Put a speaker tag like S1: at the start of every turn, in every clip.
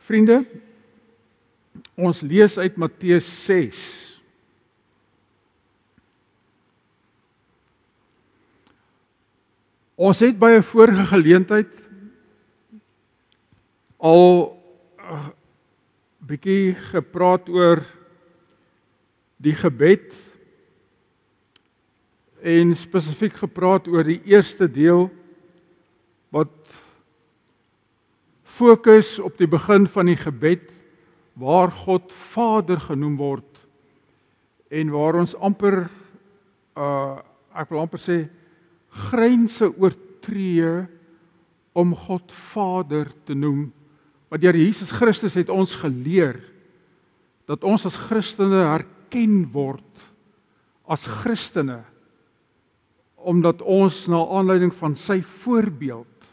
S1: Vriende, ons lees uit Matteus 6. Ons het by 'n vorige geleentheid al bietjie gepraat oor die gebed en spesifiek gepraat oor die eerste deel wat fokus op die begin van die gebed waar God Vader genoem word en waar ons amper ek wil amper sê grense oortree om God Vader te noem. Want deur Jesus Christus het ons geleer dat ons as Christene herken word as Christene omdat ons na aanleiding van sy voorbeeld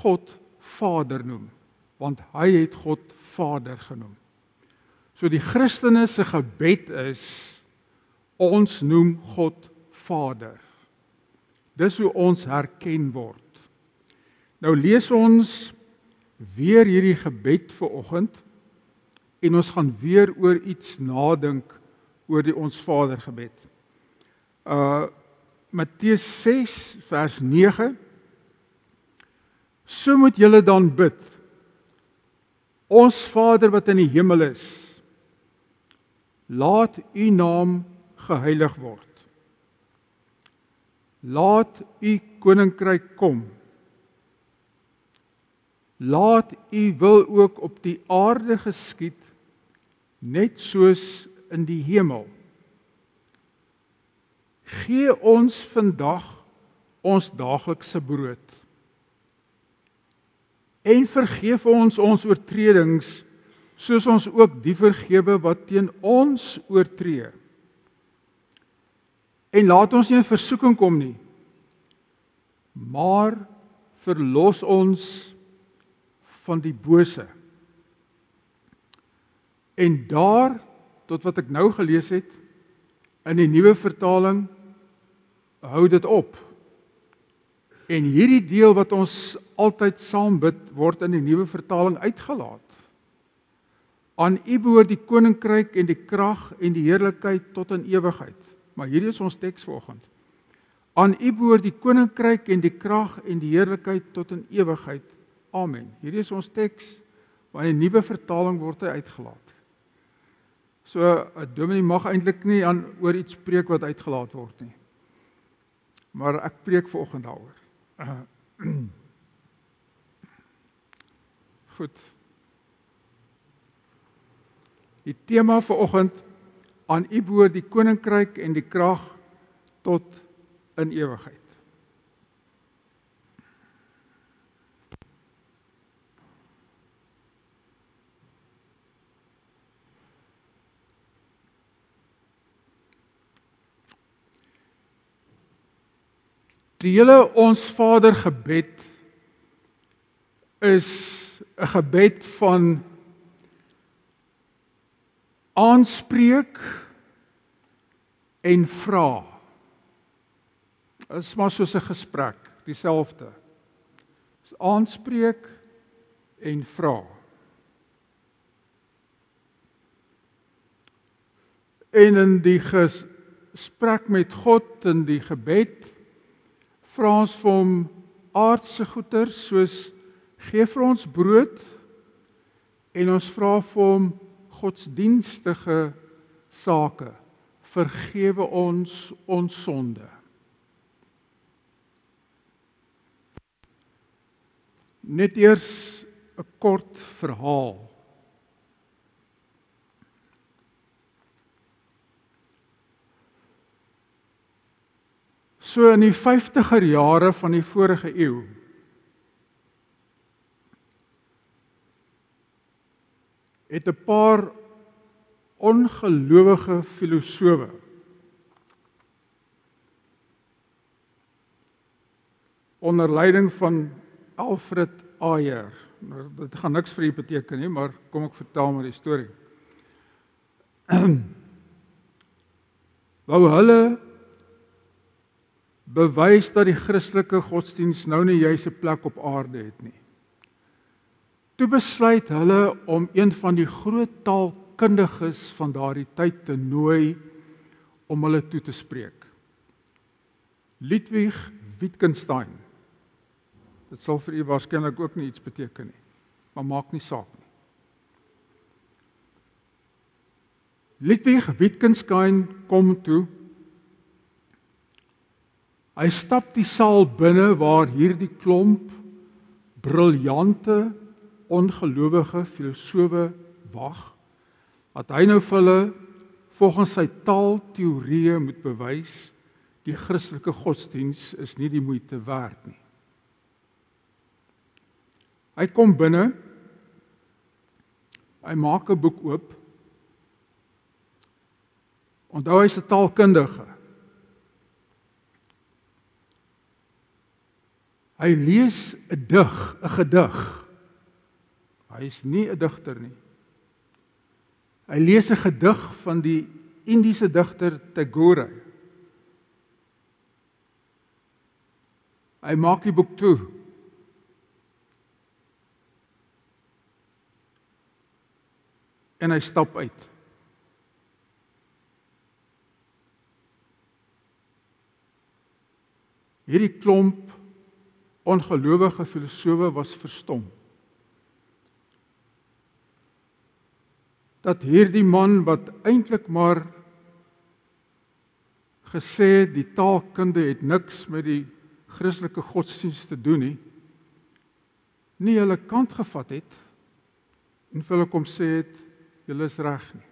S1: God Vader noem, want hy het God Vader genoem. So die Christene se gebed is, ons noem God Vader. Dis hoe ons herken word. Nou lees ons weer hierdie gebed vanoggend en ons gaan weer oor iets nadink oor die ons Vader gebed. Matteus 6 vers 9. So moet julle dan bid. Ons Vader wat in die hemel is, laat u naam geheilig word. Laat u koninkryk kom. Laat u wil ook op die aarde geskied, net soos in die hemel. Gee ons vandag ons daaglikse brood. En vergeef ons oortredings, soos ons ook die vergewe wat teen ons oortree. En laat ons nie in versoeking kom nie, maar verlos ons van die bose. En daar, tot wat ek nou gelees het, in die nuwe vertaling, hou dit op. En hierdie deel wat ons altyd saam bid, word in die nuwe vertaling uitgelaat. Aan u behoort die koninkryk en die krag en die heerlikheid tot in ewigheid. Maar hierdie is ons teks vanoggend. Aan u behoort die koninkryk en die krag en die heerlikheid tot in ewigheid. Amen. Hierdie is ons teks, maar in die nuwe vertaling word hy uitgelaat. So, 'n dominee mag eintlik nie oor iets preek wat uitgelaat word nie. Maar ek preek vanoggend daaroor. Goed. Die tema vanoggend, aan u behoort die koninkryk en die krag tot in ewigheid. Die hele ons Vader gebed is 'n gebed van aanspreek en vra. Dit is maar soos 'n gesprek, dieselfde. Dis aanspreek en vra. En in die gesprek met God in die gebed vra ons vir hom aardse goeder soos gee vir ons brood en ons vra vir hom godsdienstige sake, vergewe ons sonde. Net eers 'n kort verhaal. So in die 50er jare van die vorige eeu het 'n paar ongelowige filosowe onder leiding van Alfred Ayer. Nou, dit gaan niks vir u beteken nie, maar kom ek vertel maar die storie. Wou hulle bewys dat die Christelike godsdiens nou nie juis 'n plek op aarde het nie. Toe besluit hulle om een van die groot taalkundiges van daardie tyd te nooi om hulle toe te spreek. Ludwig Wittgenstein. Dit sal vir u waarskynlik ook nie iets beteken nie, maar maak nie saak nie. Ludwig Wittgenstein kom toe. Hy stap die saal binne waar hierdie klomp briljante, ongelowige filosowe wag, dat hy nou vir hulle volgens sy taalteorieë moet bewys, die Christelike godsdiens is nie die moeite werd nie. Hy kom binne, hy maak 'n boek oop, onthou hy's 'n taalkundige. Hy lees 'n gedig. Hy is nie 'n digter nie. Hy lees 'n gedig van die Indiese digter Tagore. Hy maak die boek toe. En hy stap uit. Hierdie klomp ongelowige filosowe was verstom. Dat hierdie man wat eintlik maar gesê het die taalkunde het niks met die Christelike godsdienst te doen nie hulle kant gevat het en vir hulle kom sê het, julle is reg nie.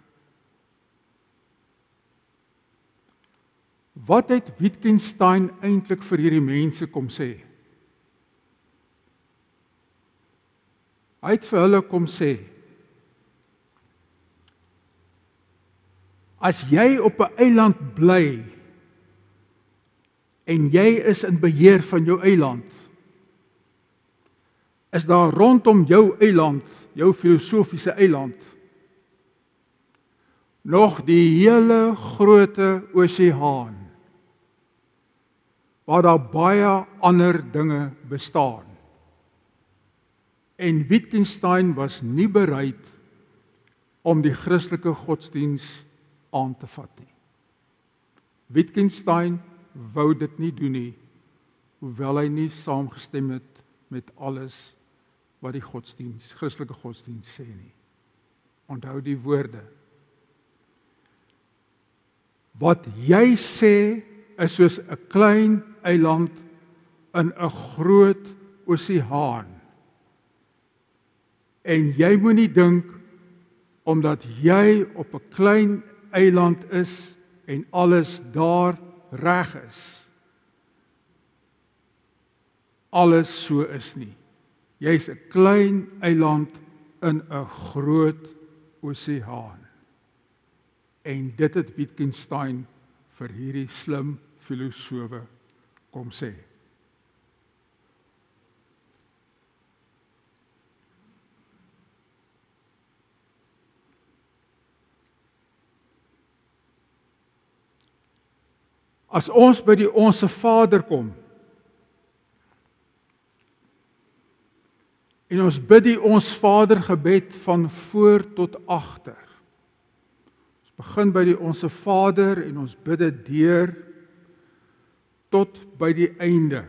S1: Wat het Wittgenstein eintlik vir hierdie mense kom sê? Hy het vir hulle kom sê, as jy op 'n eiland bly, en jy is in beheer van jou eiland, is daar rondom jou eiland, jou filosofiese eiland, nog die hele groote oseaan, waar daar baie ander dinge bestaan. En Wittgenstein was nie bereid om die Christelike godsdiens aan te vat nie. Wittgenstein wou dit nie doen nie, hoewel hy nie saamgestem het met alles wat die Christelike godsdiens sê nie. Onthou die woorde. Wat jy sê is soos 'n klein eiland in 'n groot oseaan. En jy moenie dink, omdat jy op 'n klein eiland is en alles daar reg is. Alles so is nie. Jy's 'n klein eiland in 'n groot oseaan. En dit het Wittgenstein vir hierdie slim filosowe kom sê. As ons by die Onse Vader kom, en ons bid die Ons Vader gebed van voor tot agter. Ons begin by die Onse Vader en ons bid dit deur tot by die einde.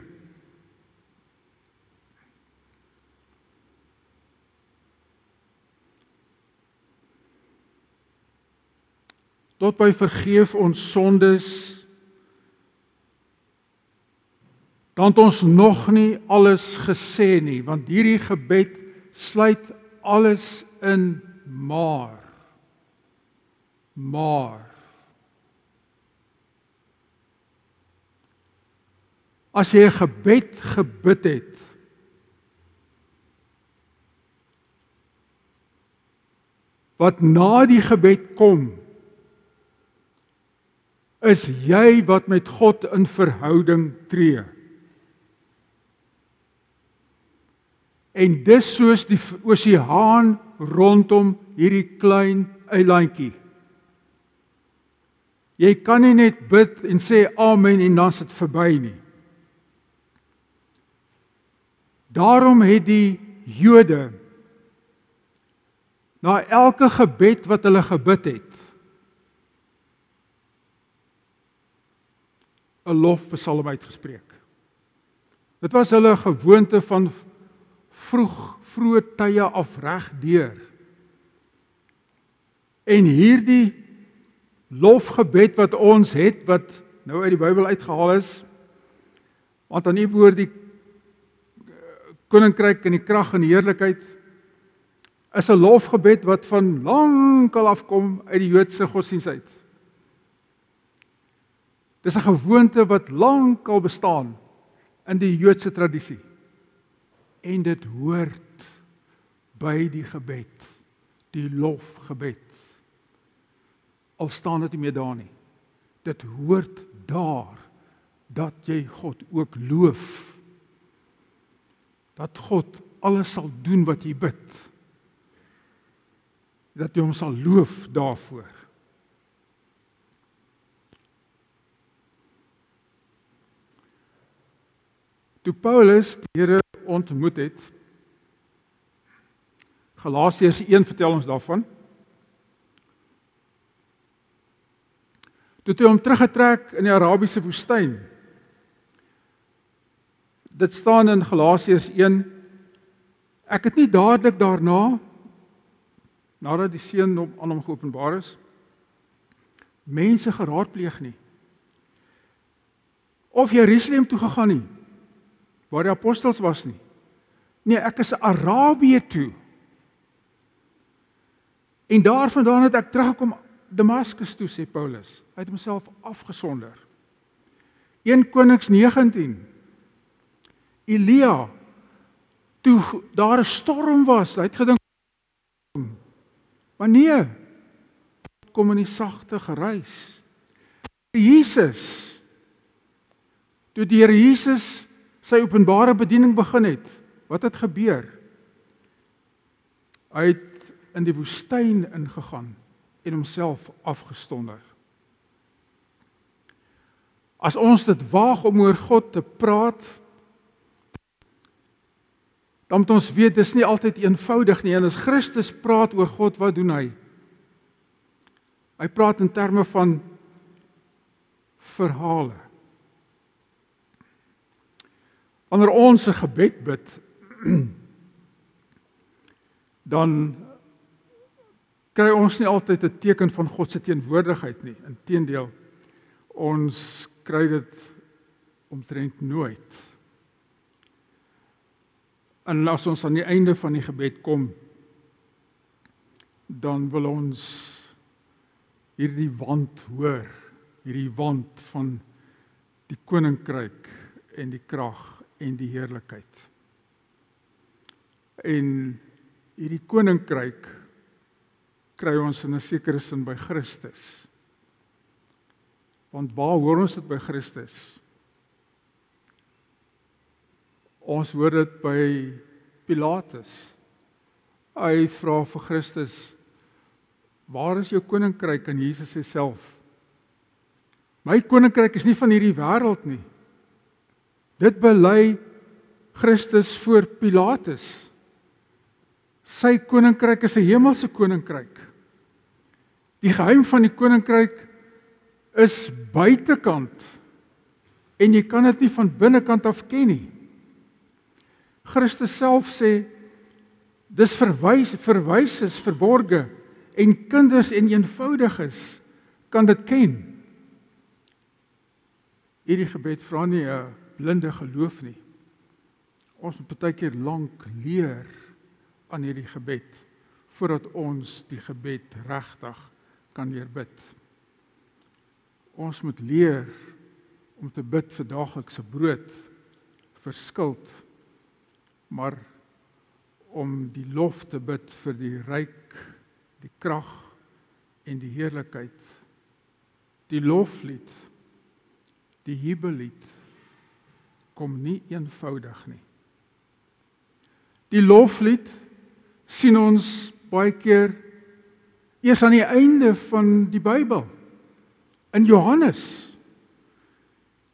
S1: Tot by vergeef ons sondes. Dan het ons nog nie alles gesê nie, want hierdie gebed sluit alles in maar. As jy 'n gebed gebid het, wat na die gebed kom, is jy wat met God in verhouding tree. En dis soos die oseaan rondom hierdie klein eilandjie. Jy kan nie net bid en sê amen en dan is dit verby nie. Daarom het die Jode na elke gebed wat hulle gebid het, 'n lofpsalm uitgespreek. Dit was hulle gewoonte van vroeë tye af reg deur. En hierdie lofgebed wat ons het, wat nou uit die Bybel uitgehaal is, want aan U behoort die koninkryk en die krag en die heerlikheid, is 'n lofgebed wat van lankal afkom uit die Joodse godsdienst uit. Dis 'n gewoonte wat lankal bestaan in die Joodse tradisie. En dit hoort by die gebed, die lofgebed. Al staan dit nie meer daar nie. Dit hoort daar, dat jy God ook loof. Dat God alles sal doen wat jy bid. Dat jy hom sal loof daarvoor. Toe Paulus die Here ontmoet het, Galasiërs 1 vertel ons daarvan, toe hy hom teruggetrek in die Arabiese woestyn. Dit staan in Galasiërs 1, ek het nie dadelik daarna, nadat die seun aan hom geopenbaar is, mense geraadpleeg nie, of Jerusalem toe gegaan nie, waar die apostels was nie. Nee, ek is Arabië toe. En daarvandaan het ek teruggekom Damaskus toe, sê Paulus. Hy het homself afgesonder. 1 Konings 19. Elia, toe daar 'n storm was, hy het gedink, maar nee, kom in die sagte geruis. Jesus, toe die Here Jesus sy openbare bediening begin het, wat het gebeur? Hy het in die woestyn ingegaan en homself afgestonder. As ons dit waag om oor God te praat, dan moet ons weet, dis nie altyd eenvoudig nie, en as Christus praat oor God, wat doen hy? Hy praat in terme van verhale. Wanneer ons 'n gebed bid, dan kry ons nie altyd 'n teken van God se teenwoordigheid nie. Inteendeel, ons kry dit omtrent nooit. En as ons aan die einde van die gebed kom, dan wil ons hierdie wand hoor, hierdie wand van die koninkryk en die krag en die heerlikheid. En hierdie koninkryk kry ons in 'n sekere sin by Christus. Want waar hoor ons dit by Christus? Ons hoor dit by Pilatus. Hy vra vir Christus, waar is jou koninkryk? En Jesus sê self, my koninkryk is nie van hierdie wêreld nie. Dit bely Christus voor Pilatus. Sy koninkryk is 'n hemelse koninkryk. Die geheim van die koninkryk is buitekant, en jy kan dit nie van binnekant af ken nie. Christus self sê, dis verwyses, verborge, en kinders en eenvoudiges kan dit ken. Hierdie gebed vra nie 'n blinde geloof nie. Ons moet baie keer lank leer aan hierdie gebed, voordat ons die gebed regtig kan leer bid. Ons moet leer om te bid vir daaglikse brood, vir skuld, maar om die lof te bid vir die ryk, die krag en die heerlikheid. Die loflied, die jubellied, kom nie eenvoudig nie. Die loflied sien ons baie keer eers aan die einde van die Bybel, in Johannes.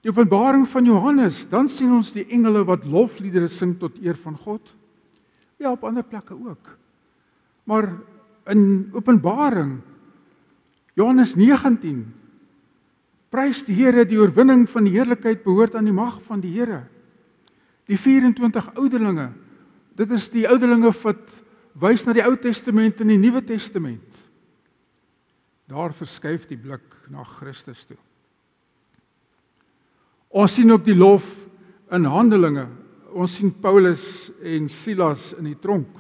S1: Die Openbaring van Johannes, dan sien ons die engele wat lofliedere sing tot eer van God. Ja, op ander plekke ook. Maar in Openbaring, Johannes 19, prys die Here, die oorwinning van die heerlikheid behoort aan die mag van die Here. Die 24 ouderlinge, dit is die ouderlinge wat wys na die Ou Testament en die Nuwe Testament. Daar verskuif die blik na Christus toe. Ons sien ook die lof in Handelinge. Ons sien Paulus en Silas in die tronk.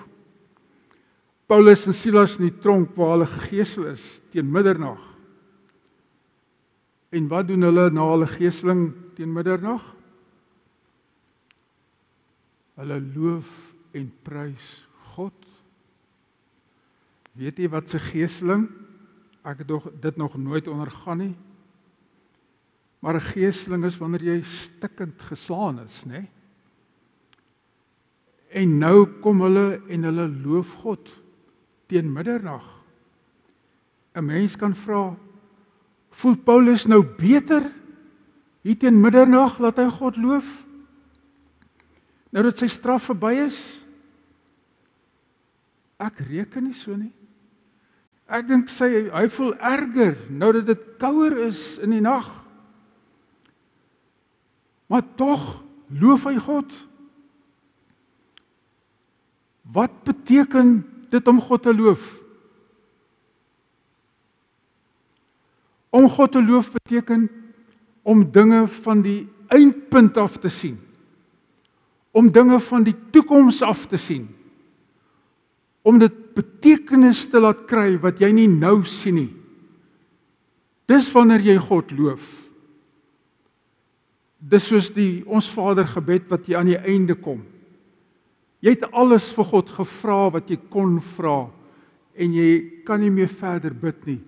S1: Paulus en Silas in die tronk waar hulle gegeesel is teen middernag. En wat doen hulle na hulle geeseling teen middernag? Hulle loof en prys God. Weet jy wat se geeseling? Ek het dit nog nooit ondergaan nie. Maar 'n geeseling is wanneer jy stikkend geslaan is, né? En nou kom hulle en hulle loof God teen middernag. 'n Mens kan vra, voel Paulus nou beter hier teen middernag dat hy God loof? Nou dat sy straf verby is? Ek reken nie so nie. Ek dink hy voel erger nou dat dit kouer is in die nag. Maar tog loof hy God. Wat beteken dit om God te loof? Om God te loof beteken om dinge van die eindpunt af te sien. Om dinge van die toekoms af te sien. Om dit betekenis te laat kry wat jy nie nou sien nie. Dis wanneer jy God loof. Dis soos ons Vader gebed wat jy aan die einde kom. Jy het alles vir God gevra wat jy kon vra en jy kan nie meer verder bid nie.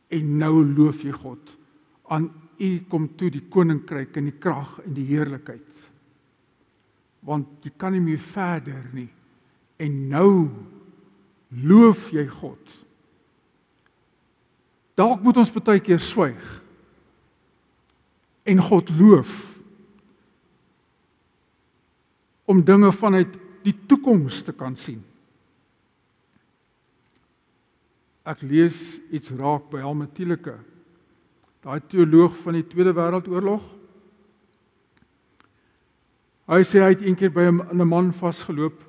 S1: En nou loof jy God. Aan U kom toe die koninkryk en die krag en die heerlikheid. Want jy kan nie meer verder nie. En nou loof jy God. Dalk moet ons baie keer swyg en God loof om dinge vanuit die toekoms te kan sien. Ek lees iets raak by Helmut Thielicke, daai teoloog van die Tweede Wêreldoorlog. Hy sê hy het eendag by 'n man vasgeloop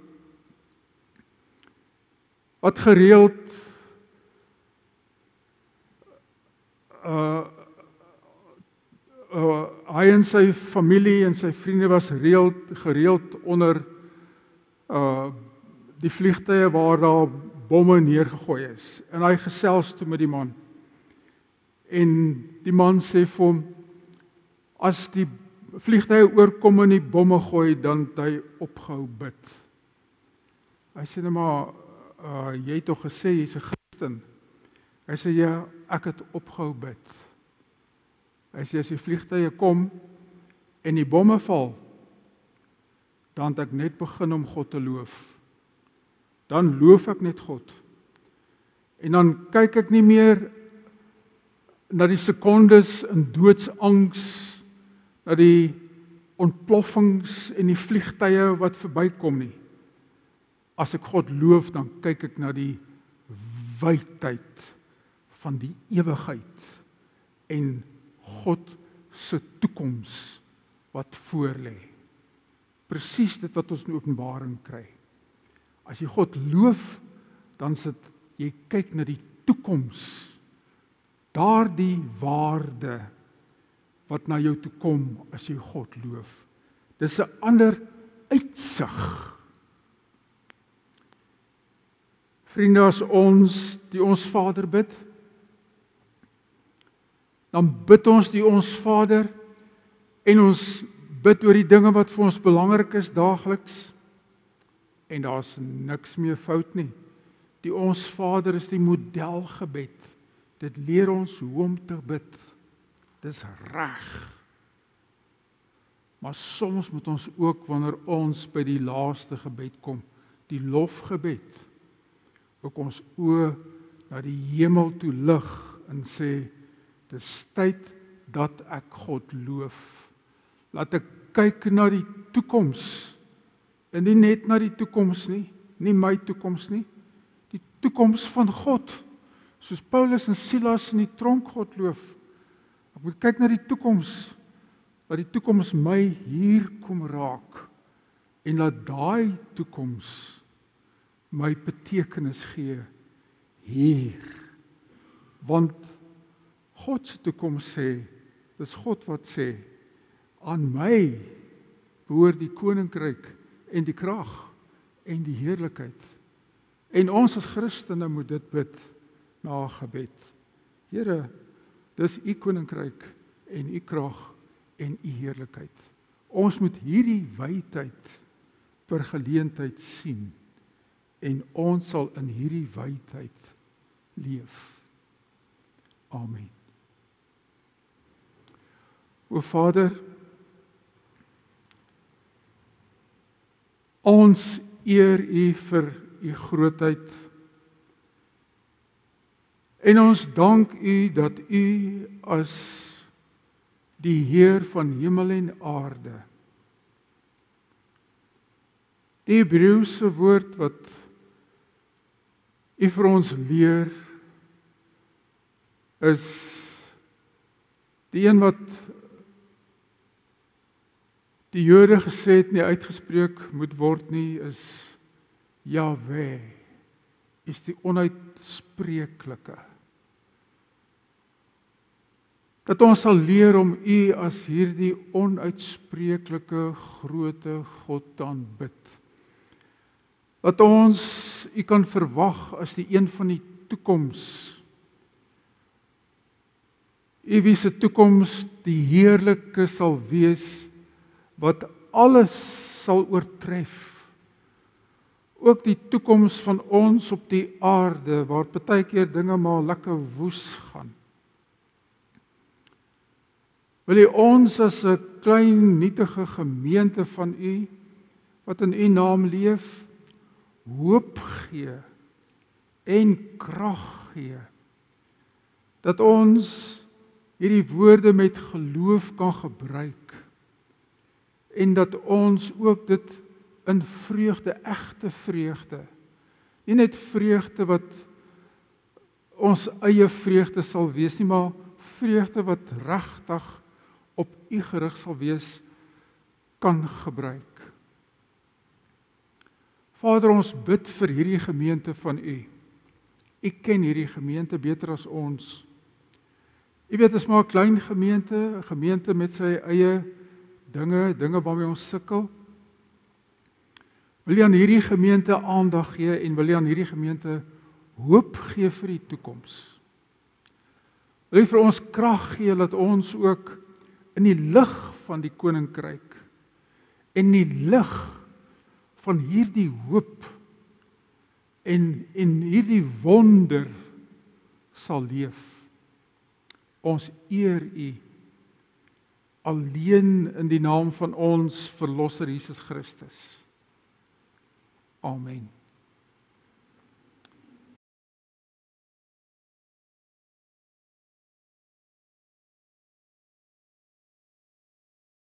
S1: wat gereeld hy en sy familie en sy vriende was gereeld onder die vliegtye waar daar bomme neergegooi is. En hy gesels toe met die man. En die man sê vir hom, as die vliegtye oorkom en die bomme gooi, dan het hy opgehou bid. Hy sê nou maar, jy het toch gesê, jy is 'n Christen. Hy sê, ja, ek het opgehou bid. Hy sê, as die vliegtye kom en die bomme val, dan het ek net begin om God te loof. Dan loof ek net God. En dan kyk ek nie meer na die sekondes in doodsangs, na die ontploffings en die vliegtye wat verbykom nie. As ek God loof, dan kyk ek na die wydheid van die ewigheid en God se toekoms wat voor lê. Presies dit wat ons in Openbaring kry. As jy God loof, dan sit jy kyk na die toekoms. Daardie waarde wat na jou toe kom as jy God loof. Dis 'n ander uitsig. Vriende, as ons die ons Vader bid, dan bid ons die ons Vader en ons bid oor die dinge wat vir ons belangrik is daagliks. En daar's niks meer fout nie. Die ons Vader is die modelgebed. Dit leer ons hoe om te bid. Dis reg. Maar soms moet ons ook, wanneer ons by die laaste gebed kom, die lofgebed, ook ons oë na die hemel toe lig en sê, dis tyd dat ek God loof. Laat ek kyk na die toekoms. En nie net na die toekoms nie, nie my toekoms nie, die toekoms van God. Soos Paulus en Silas in die tronk God loof. Ek moet kyk na die toekoms, dat die toekoms my hier kom raak, en laat daai toekoms my betekenis gee hier. Want God se toekoms sê, dis God wat sê, aan my behoort die koninkryk en die krag en die heerlikheid. En ons as Christene moet dit bid na gebed. Here, dis u koninkryk en u krag en u heerlikheid. Ons moet hierdie wydheid per geleentheid sien en ons sal in hierdie wydheid leef. Amen. O Vader, ons eer u vir u grootheid en ons dank u dat u as die Heer van hemel en aarde, die Hebreëse woord wat u vir ons leer, is die een wat die Jode gesê het nie uitgespreek moet word nie, is Jahwe, is die onuitspreeklike. Dat ons sal leer om u as hierdie onuitspreeklike groote God te aanbid. Dat ons u kan verwag as die een van die toekoms. U wie se toekoms die heerlike sal wees, wat alles sal oortref. Ook die toekoms van ons op die aarde, waar partykeer dinge maar lekker woes gaan. Wil u ons as 'n klein nietige gemeente van u, wat in u naam leef, hoop gee en krag gee, dat ons hierdie woorde met geloof kan gebruik, en dat ons ook dit in vreugde, egte vreugde, nie net vreugde wat ons eie vreugde sal wees nie, maar vreugde wat regtig op u gerig sal wees, kan gebruik. Vader, ons bid vir hierdie gemeente van u. U ken hierdie gemeente beter as ons. U weet, is maar 'n klein gemeente, 'n gemeente met sy eie dinge waarmee ons sukkel. Wil jy aan hierdie gemeente aandag gee en wil jy aan hierdie gemeente hoop gee vir die toekoms? Wil jy vir ons krag gee dat ons ook in die lig van die koninkryk en die lig van hierdie hoop en hierdie wonder sal leef. Ons eer u alleen in die naam van ons Verlosser Jesus Christus. Amen.